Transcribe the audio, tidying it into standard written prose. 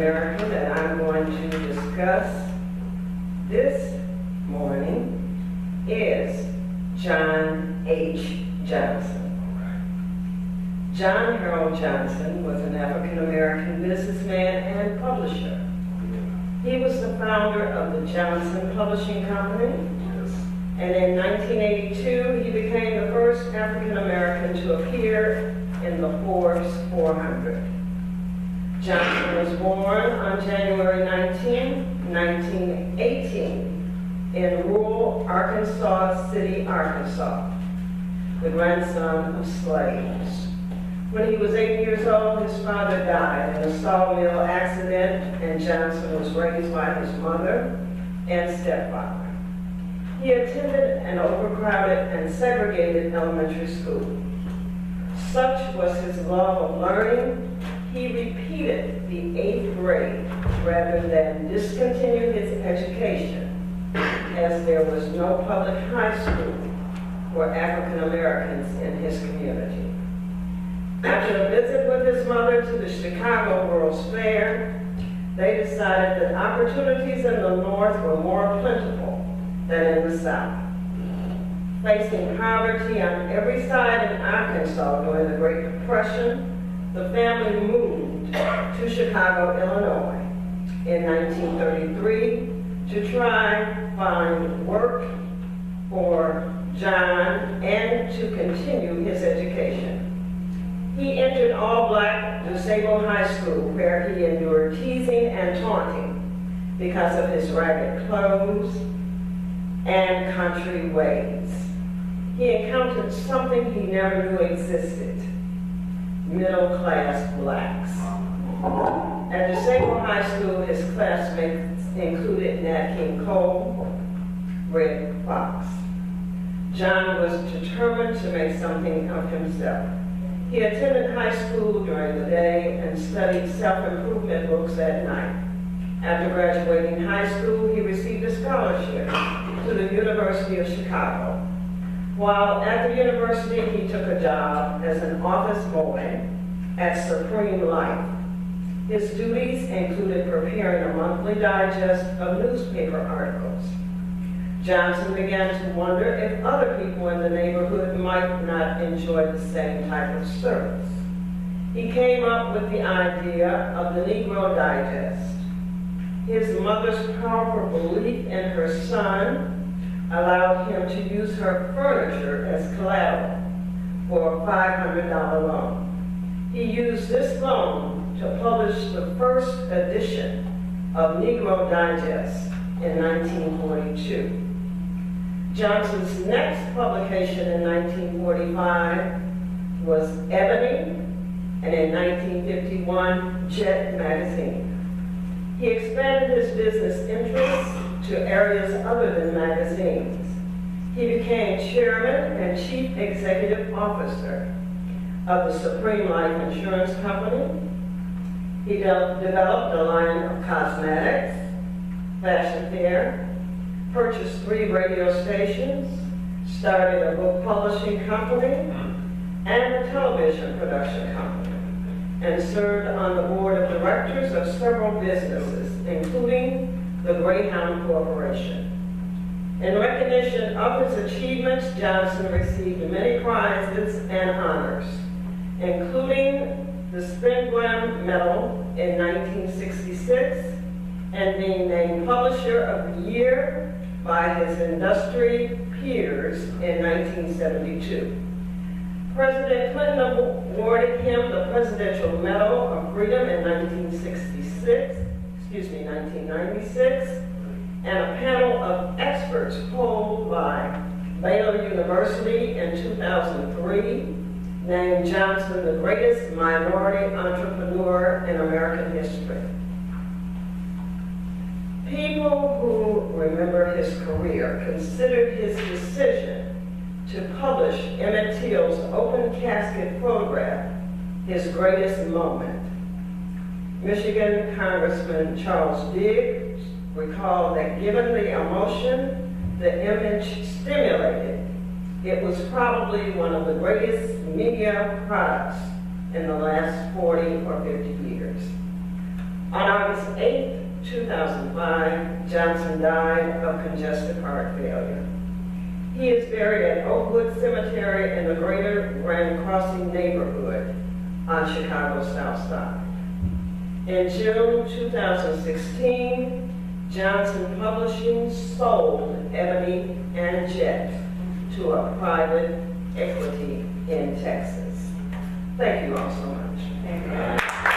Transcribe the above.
African-American that I'm going to discuss this morning is John H. Johnson. John Harold Johnson was an African-American businessman and publisher. He was the founder of the Johnson Publishing Company, and in 1982 he became the first African-American to appear in the Forbes 400. Johnson was born on January 19, 1918 in rural Arkansas City, Arkansas, the grandson of slaves. When he was 8 years old, his father died in a sawmill accident, and Johnson was raised by his mother and stepfather. He attended an overcrowded and segregated elementary school. Such was his love of learning, he repeated the 8th grade rather than discontinue his education, as there was no public high school for African Americans in his community. After a visit with his mother to the Chicago World's Fair, they decided that opportunities in the North were more plentiful than in the South. Facing poverty on every side in Arkansas during the Great Depression, the family moved to Chicago, Illinois in 1933 to try to find work for John and to continue his education. He entered all-black DuSable High School, where he endured teasing and taunting because of his ragged clothes and country ways. He encountered something he never knew existed: middle-class blacks. At DuSable High School, his classmates included Nat King Cole, Red Fox. John was determined to make something of himself. He attended high school during the day and studied self-improvement books at night. After graduating high school, he received a scholarship to the University of Chicago. While at the university, he took a job as an office boy at Supreme Life. His duties included preparing a monthly digest of newspaper articles. Johnson began to wonder if other people in the neighborhood might not enjoy the same type of service. He came up with the idea of the Negro Digest. His mother's powerful belief in her son allowed him to use her furniture as collateral for a $500 loan. He used this loan to publish the first edition of Negro Digest in 1942. Johnson's next publication in 1945 was Ebony, and in 1951, Jet magazine. He expanded his business interests to areas other than magazines. He became chairman and chief executive officer of the Supreme Life Insurance Company. He developed a line of cosmetics, fashion fair, purchased 3 radio stations, started a book publishing company and a television production company, and served on the board of directors of several businesses, including the Greyhound Corporation. In recognition of his achievements, Johnson received many prizes and honors, including the Spingram Medal in 1966 and being named Publisher of the Year by his industry peers in 1972. President Clinton awarded him the Presidential Medal of Freedom in 1996, and a panel of experts polled by Baylor University in 2003 named Johnson the greatest minority entrepreneur in American history. People who remember his career considered his decision to publish Emmett Till's open casket photograph his greatest moment. Michigan Congressman Charles Diggs recalled that given the emotion the image stimulated, it was probably one of the greatest media products in the last 40 or 50 years. On August 8, 2005, Johnson died of congestive heart failure. He is buried at Oakwood Cemetery in the Greater Grand Crossing neighborhood on Chicago's South Side. In June 2016, Johnson Publishing sold Ebony and Jet to a private equity in Texas. Thank you all so much. Thank you.